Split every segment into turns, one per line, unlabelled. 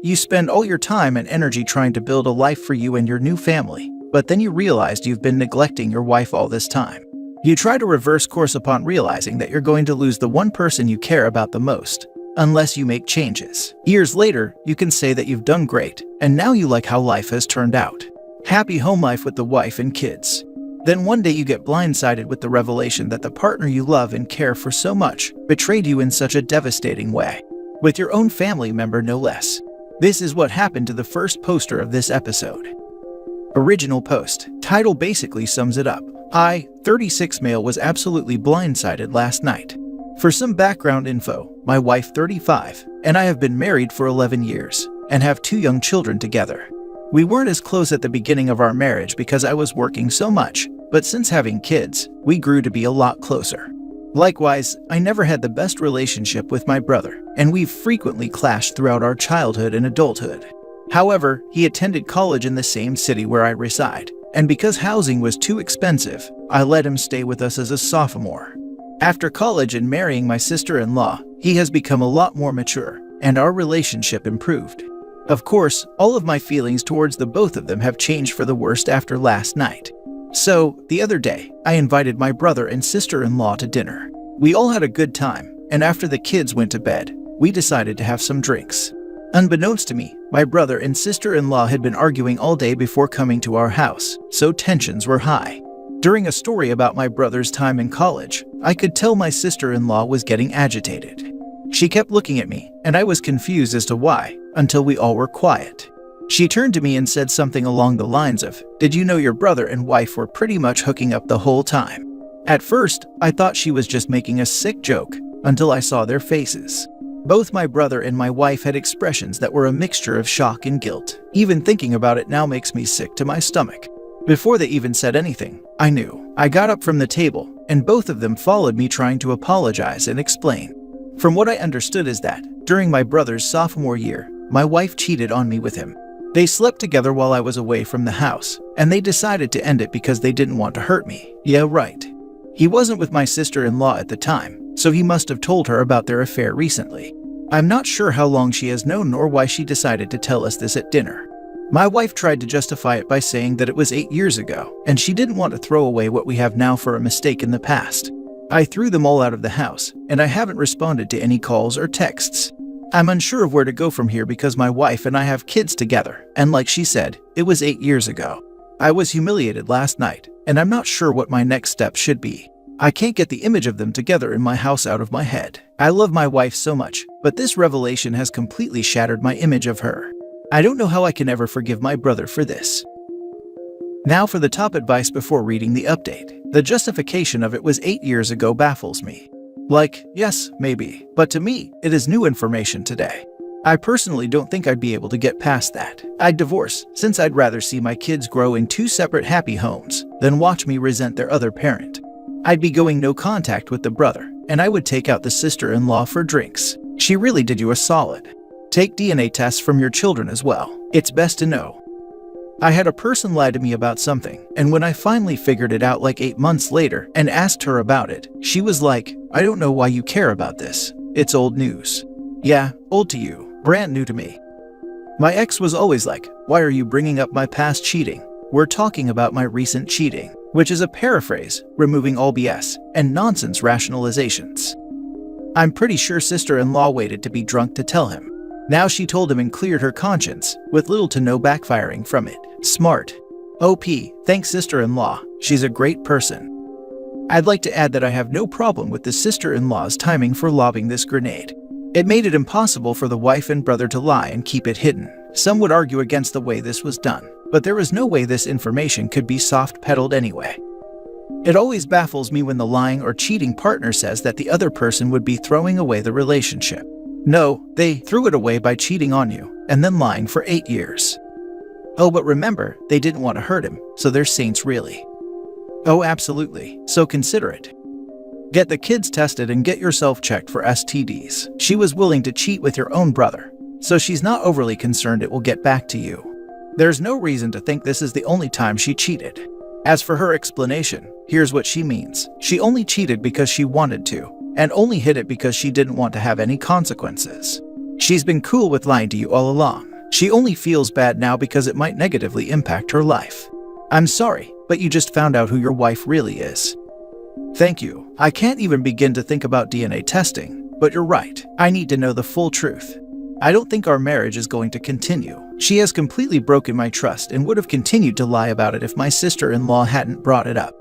You spend all your time and energy trying to build a life for you and your new family, but then you realized you've been neglecting your wife all this time. You try to reverse course upon realizing that you're going to lose the one person you care about the most, unless you make changes. Years later, you can say that you've done great, and now you like how life has turned out. Happy home life with the wife and kids. Then one day you get blindsided with the revelation that the partner you love and care for so much betrayed you in such a devastating way. With your own family member no less. This is what happened to the first poster of this episode. Original post. Title basically sums it up. I, 36 male, was absolutely blindsided last night. For some background info, my wife 35, and I have been married for 11 years, and have 2 young children together. We weren't as close at the beginning of our marriage because I was working so much, but since having kids, we grew to be a lot closer. Likewise, I never had the best relationship with my brother, and we've frequently clashed throughout our childhood and adulthood. However, he attended college in the same city where I reside, and because housing was too expensive, I let him stay with us as a sophomore. After college and marrying my sister-in-law, he has become a lot more mature, and our relationship improved. Of course, all of my feelings towards the both of them have changed for the worst after last night. So, the other day, I invited my brother and sister-in-law to dinner. We all had a good time, and after the kids went to bed, we decided to have some drinks. Unbeknownst to me, my brother and sister-in-law had been arguing all day before coming to our house, so tensions were high. During a story about my brother's time in college, I could tell my sister-in-law was getting agitated. She kept looking at me, and I was confused as to why, until we all were quiet. She turned to me and said something along the lines of, "Did you know your brother and wife were pretty much hooking up the whole time?" At first, I thought she was just making a sick joke, until I saw their faces. Both my brother and my wife had expressions that were a mixture of shock and guilt. Even thinking about it now makes me sick to my stomach. Before they even said anything, I knew. I got up from the table, and both of them followed me trying to apologize and explain. From what I understood is that, during my brother's sophomore year, my wife cheated on me with him. They slept together while I was away from the house, and they decided to end it because they didn't want to hurt me. Yeah, right. He wasn't with my sister-in-law at the time, so he must have told her about their affair recently. I'm not sure how long she has known nor why she decided to tell us this at dinner. My wife tried to justify it by saying that it was 8 years ago, and she didn't want to throw away what we have now for a mistake in the past. I threw them all out of the house, and I haven't responded to any calls or texts. I'm unsure of where to go from here because my wife and I have kids together, and like she said, it was 8 years ago. I was humiliated last night, and I'm not sure what my next step should be. I can't get the image of them together in my house out of my head. I love my wife so much, but this revelation has completely shattered my image of her. I don't know how I can ever forgive my brother for this. Now for the top advice before reading the update. The justification of it was 8 years ago baffles me. Like, yes, maybe, but to me, it is new information today. I personally don't think I'd be able to get past that. I'd divorce, since I'd rather see my kids grow in 2 separate happy homes than watch me resent their other parent. I'd be going no contact with the brother, and I would take out the sister-in-law for drinks. She really did you a solid. Take DNA tests from your children as well. It's best to know. I had a person lie to me about something, and when I finally figured it out like 8 months later and asked her about it, she was like, "I don't know why you care about this. It's old news." Yeah, old to you, brand new to me. My ex was always like, "Why are you bringing up my past cheating? We're talking about my recent cheating," which is a paraphrase, removing all BS and nonsense rationalizations. I'm pretty sure sister-in-law waited to be drunk to tell him. Now she told him and cleared her conscience, with little to no backfiring from it. Smart. OP, thanks sister-in-law, she's a great person. I'd like to add that I have no problem with the sister-in-law's timing for lobbing this grenade. It made it impossible for the wife and brother to lie and keep it hidden. Some would argue against the way this was done, but there was no way this information could be soft-pedaled anyway. It always baffles me when the lying or cheating partner says that the other person would be throwing away the relationship. No, they threw it away by cheating on you, and then lying for 8 years. Oh, but remember, they didn't want to hurt him, so they're saints really. Oh, absolutely, so consider it. Get the kids tested and get yourself checked for STDs. She was willing to cheat with your own brother, so she's not overly concerned it will get back to you. There's no reason to think this is the only time she cheated. As for her explanation, here's what she means. She only cheated because she wanted to, and only hid it because she didn't want to have any consequences. She's been cool with lying to you all along. She only feels bad now because it might negatively impact her life. I'm sorry, but you just found out who your wife really is. Thank you. I can't even begin to think about DNA testing, but you're right. I need to know the full truth. I don't think our marriage is going to continue. She has completely broken my trust and would have continued to lie about it if my sister-in-law hadn't brought it up.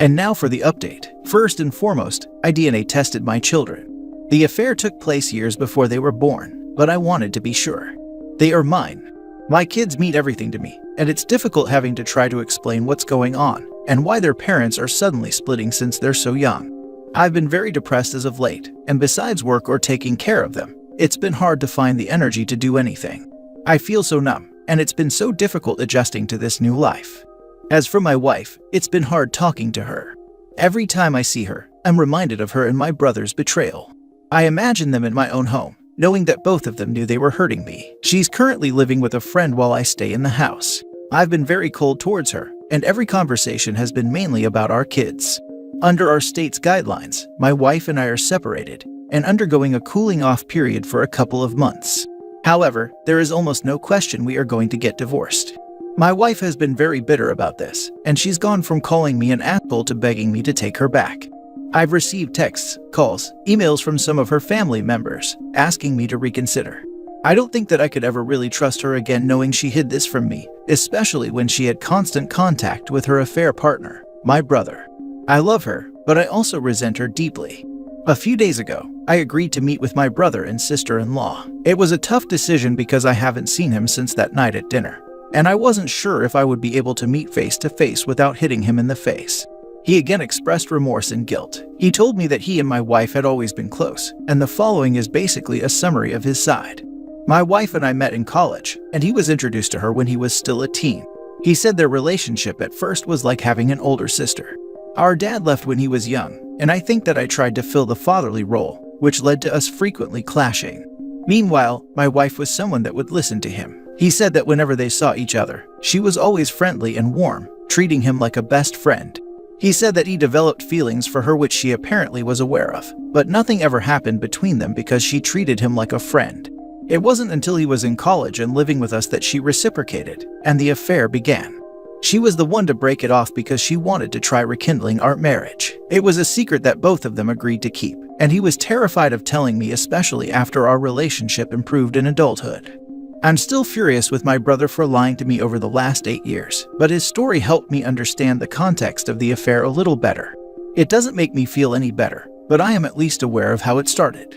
And now for the update. First and foremost, I DNA tested my children. The affair took place years before they were born, but I wanted to be sure. They are mine. My kids mean everything to me, and it's difficult having to try to explain what's going on and why their parents are suddenly splitting since they're so young. I've been very depressed as of late, and besides work or taking care of them, it's been hard to find the energy to do anything. I feel so numb, and it's been so difficult adjusting to this new life. As for my wife, it's been hard talking to her. Every time I see her, I'm reminded of her and my brother's betrayal. I imagine them in my own home, knowing that both of them knew they were hurting me. She's currently living with a friend while I stay in the house. I've been very cold towards her, and every conversation has been mainly about our kids. Under our state's guidelines, my wife and I are separated and undergoing a cooling-off period for a couple of months. However, there is almost no question we are going to get divorced. My wife has been very bitter about this, and she's gone from calling me an asshole to begging me to take her back. I've received texts, calls, emails from some of her family members asking me to reconsider. I don't think that I could ever really trust her again knowing she hid this from me, especially when she had constant contact with her affair partner, my brother. I love her, but I also resent her deeply. A few days ago, I agreed to meet with my brother and sister-in-law. It was a tough decision because I haven't seen him since that night at dinner, and I wasn't sure if I would be able to meet face to face without hitting him in the face. He again expressed remorse and guilt. He told me that he and my wife had always been close, and the following is basically a summary of his side. My wife and I met in college, and he was introduced to her when he was still a teen. He said their relationship at first was like having an older sister. Our dad left when he was young, and I think that I tried to fill the fatherly role, which led to us frequently clashing. Meanwhile, my wife was someone that would listen to him. He said that whenever they saw each other, she was always friendly and warm, treating him like a best friend. He said that he developed feelings for her which she apparently was aware of, but nothing ever happened between them because she treated him like a friend. It wasn't until he was in college and living with us that she reciprocated, and the affair began. She was the one to break it off because she wanted to try rekindling our marriage. It was a secret that both of them agreed to keep, and he was terrified of telling me, especially after our relationship improved in adulthood. I'm still furious with my brother for lying to me over the last 8 years, but his story helped me understand the context of the affair a little better. It doesn't make me feel any better, but I am at least aware of how it started.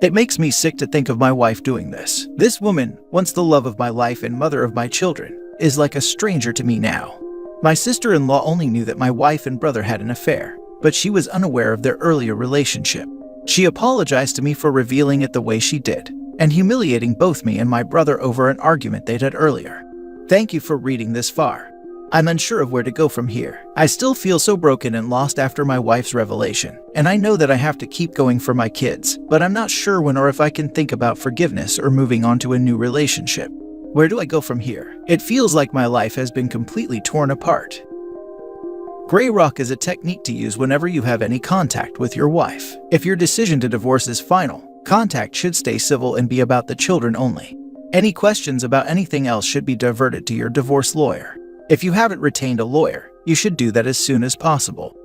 It makes me sick to think of my wife doing this. This woman, once the love of my life and mother of my children, is like a stranger to me now. My sister-in-law only knew that my wife and brother had an affair, but she was unaware of their earlier relationship. She apologized to me for revealing it the way she did, and humiliating both me and my brother over an argument they'd had earlier. Thank you for reading this far. I'm unsure of where to go from here. I still feel so broken and lost after my wife's revelation, and I know that I have to keep going for my kids, but I'm not sure when or if I can think about forgiveness or moving on to a new relationship. Where do I go from here? It feels like my life has been completely torn apart. Gray rock is a technique to use whenever you have any contact with your wife. If your decision to divorce is final, contact should stay civil and be about the children only. Any questions about anything else should be diverted to your divorce lawyer. If you haven't retained a lawyer, you should do that as soon as possible.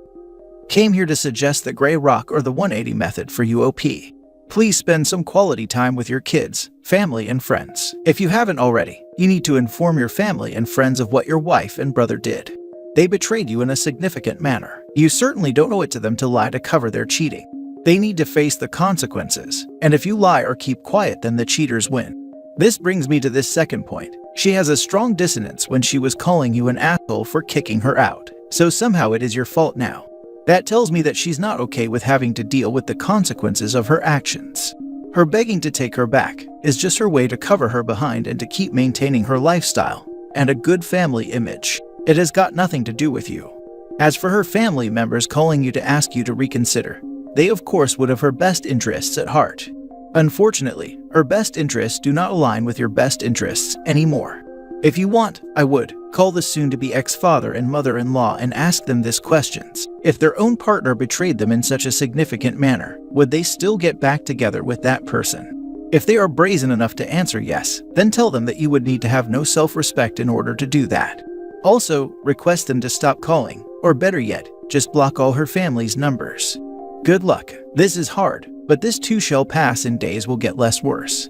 Came here to suggest the gray rock or the 180 method for UOP. Please spend some quality time with your kids, family, and friends. If you haven't already, you need to inform your family and friends of what your wife and brother did. They betrayed you in a significant manner. You certainly don't owe it to them to lie to cover their cheating. They need to face the consequences, and if you lie or keep quiet, then the cheaters win. This brings me to this second point. She has a strong dissonance when she was calling you an asshole for kicking her out, so somehow it is your fault now. That tells me that she's not okay with having to deal with the consequences of her actions. Her begging to take her back is just her way to cover her behind and to keep maintaining her lifestyle and a good family image. It has got nothing to do with you. As for her family members calling you to ask you to reconsider, they of course would have her best interests at heart. Unfortunately, her best interests do not align with your best interests anymore. If you want, I would call the soon-to-be ex-father and mother-in-law and ask them these questions. If their own partner betrayed them in such a significant manner, would they still get back together with that person? If they are brazen enough to answer yes, then tell them that you would need to have no self-respect in order to do that. Also, request them to stop calling, or better yet, just block all her family's numbers. Good luck. This is hard, but this too shall pass and days will get less worse.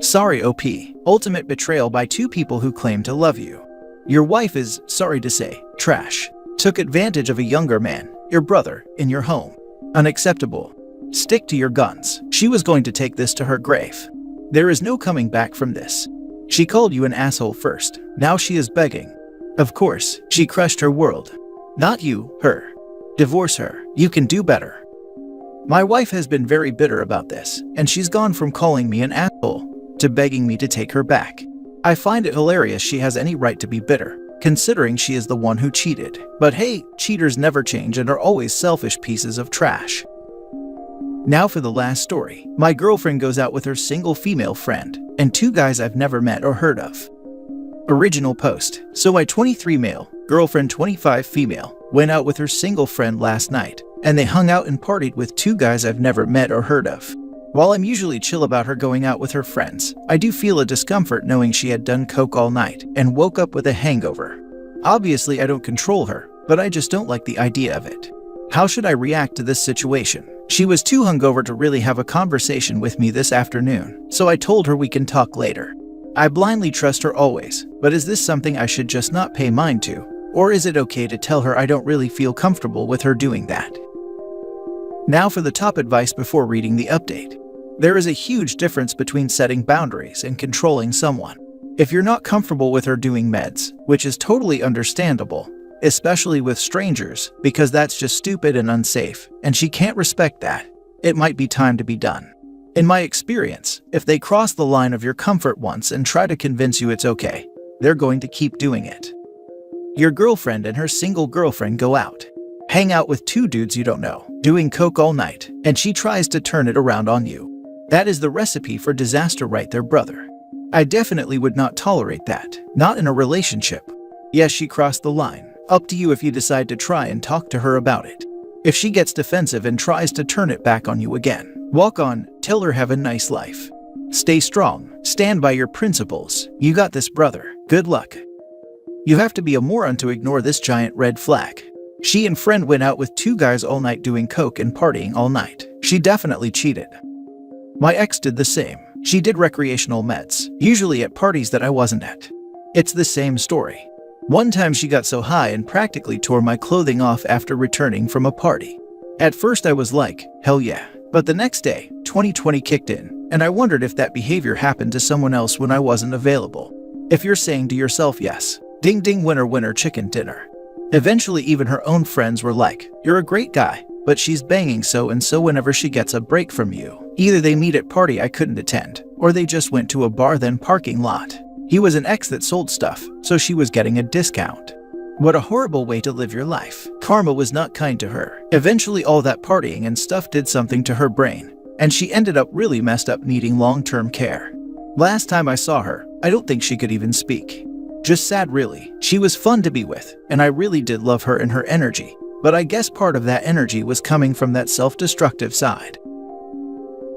Sorry OP. Ultimate betrayal by two people who claim to love you. Your wife is, sorry to say, trash. Took advantage of a younger man, your brother, in your home. Unacceptable. Stick to your guns. She was going to take this to her grave. There is no coming back from this. She called you an asshole first. Now she is begging. Of course, she crushed her world. Not you, her. Divorce her. You can do better. My wife has been very bitter about this, and she's gone from calling me an asshole to begging me to take her back. I find it hilarious she has any right to be bitter, considering she is the one who cheated. But hey, cheaters never change and are always selfish pieces of trash. Now for the last story. My girlfriend goes out with her single female friend and two guys I've never met or heard of. Original post. So my 23 male, girlfriend 25 female, went out with her single friend last night, and they hung out and partied with two guys I've never met or heard of. While I'm usually chill about her going out with her friends, I do feel a discomfort knowing she had done coke all night and woke up with a hangover. Obviously I don't control her, but I just don't like the idea of it. How should I react to this situation? She was too hungover to really have a conversation with me this afternoon, so I told her we can talk later. I blindly trust her always, but is this something I should just not pay mind to? Or is it okay to tell her I don't really feel comfortable with her doing that? Now for the top advice before reading the update. There is a huge difference between setting boundaries and controlling someone. If you're not comfortable with her doing meds, which is totally understandable, especially with strangers, because that's just stupid and unsafe, and she can't respect that, it might be time to be done. In my experience, if they cross the line of your comfort once and try to convince you it's okay, they're going to keep doing it. Your girlfriend and her single girlfriend go out, hang out with two dudes you don't know, doing coke all night, and she tries to turn it around on you. That is the recipe for disaster right there, brother. I definitely would not tolerate that, not in a relationship. Yes, she crossed the line. Up to you if you decide to try and talk to her about it. If she gets defensive and tries to turn it back on you again, walk on, tell her have a nice life. Stay strong, stand by your principles. You got this, brother. Good luck. You have to be a moron to ignore this giant red flag. She and friend went out with two guys all night doing coke and partying all night. She definitely cheated. My ex did the same. She did recreational meds, usually at parties that I wasn't at. It's the same story. One time she got so high and practically tore my clothing off after returning from a party. At first I was like, hell yeah. But the next day, 2020 kicked in, and I wondered if that behavior happened to someone else when I wasn't available. If you're saying to yourself yes, ding ding winner winner chicken dinner. Eventually even her own friends were like, you're a great guy, but she's banging so and so whenever she gets a break from you. Either they meet at party I couldn't attend, or they just went to a bar then parking lot. He was an ex that sold stuff, so she was getting a discount. What a horrible way to live your life. Karma was not kind to her. Eventually all that partying and stuff did something to her brain, and she ended up really messed up needing long-term care. Last time I saw her, I don't think she could even speak. Just sad really. She was fun to be with, and I really did love her and her energy, but I guess part of that energy was coming from that self-destructive side.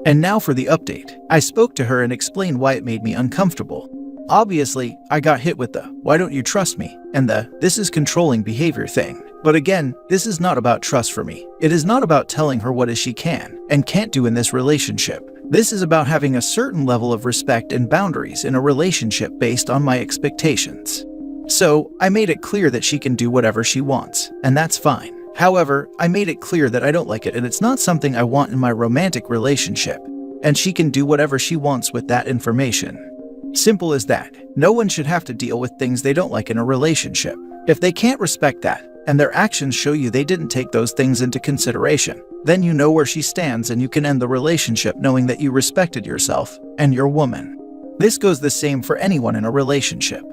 And now for the update. I spoke to her and explained why it made me uncomfortable. Obviously, I got hit with the, why don't you trust me, and the, this is controlling behavior thing. But again, this is not about trust for me. It is not about telling her what she can and can't do in this relationship. This is about having a certain level of respect and boundaries in a relationship based on my expectations. So, I made it clear that she can do whatever she wants, and that's fine. However, I made it clear that I don't like it and it's not something I want in my romantic relationship, and she can do whatever she wants with that information. Simple as that. No one should have to deal with things they don't like in a relationship. If they can't respect that, and their actions show you they didn't take those things into consideration, then you know where she stands and you can end the relationship knowing that you respected yourself and your woman. This goes the same for anyone in a relationship.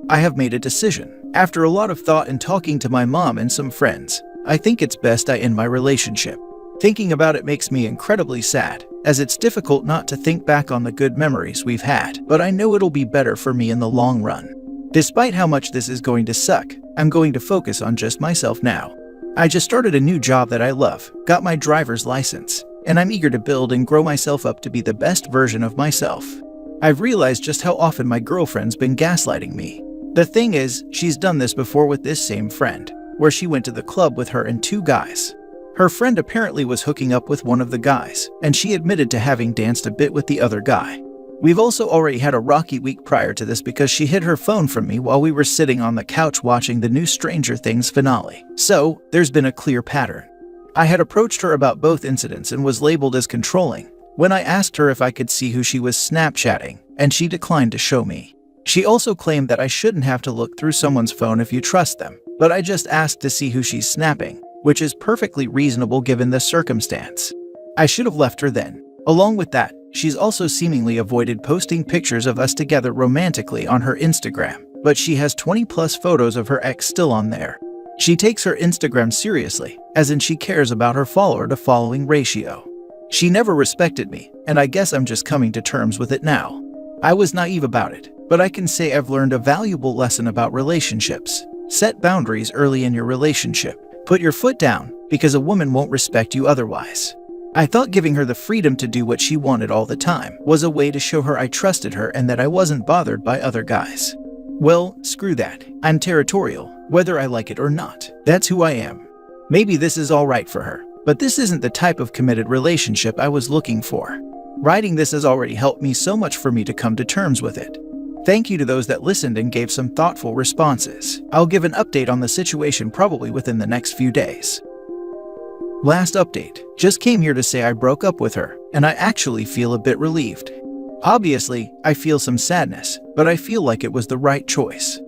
I have made a decision. After a lot of thought and talking to my mom and some friends, I think it's best I end my relationship. Thinking about it makes me incredibly sad, as it's difficult not to think back on the good memories we've had, but I know it'll be better for me in the long run. Despite how much this is going to suck, I'm going to focus on just myself now. I just started a new job that I love, got my driver's license, and I'm eager to build and grow myself up to be the best version of myself. I've realized just how often my girlfriend's been gaslighting me. The thing is, she's done this before with this same friend, where she went to the club with her and 2 guys. Her friend apparently was hooking up with one of the guys, and she admitted to having danced a bit with the other guy. We've also already had a rocky week prior to this because she hid her phone from me while we were sitting on the couch watching the new Stranger Things finale. So, there's been a clear pattern. I had approached her about both incidents and was labeled as controlling when I asked her if I could see who she was Snapchatting, and she declined to show me. She also claimed that I shouldn't have to look through someone's phone if you trust them, but I just asked to see who she's snapping, which is perfectly reasonable given the circumstance. I should have left her then. Along with that, she's also seemingly avoided posting pictures of us together romantically on her Instagram, but she has 20+ photos of her ex still on there. She takes her Instagram seriously, as in she cares about her follower to following ratio. She never respected me, and I guess I'm just coming to terms with it now. I was naive about it, but I can say I've learned a valuable lesson about relationships. Set boundaries early in your relationship. Put your foot down, because a woman won't respect you otherwise. I thought giving her the freedom to do what she wanted all the time was a way to show her I trusted her and that I wasn't bothered by other guys. Well, screw that. I'm territorial, whether I like it or not. That's who I am. Maybe this is all right for her, but this isn't the type of committed relationship I was looking for. Writing this has already helped me so much for me to come to terms with it. Thank you to those that listened and gave some thoughtful responses. I'll give an update on the situation probably within the next few days. Last update. Just came here to say I broke up with her, and I actually feel a bit relieved. Obviously, I feel some sadness, but I feel like it was the right choice.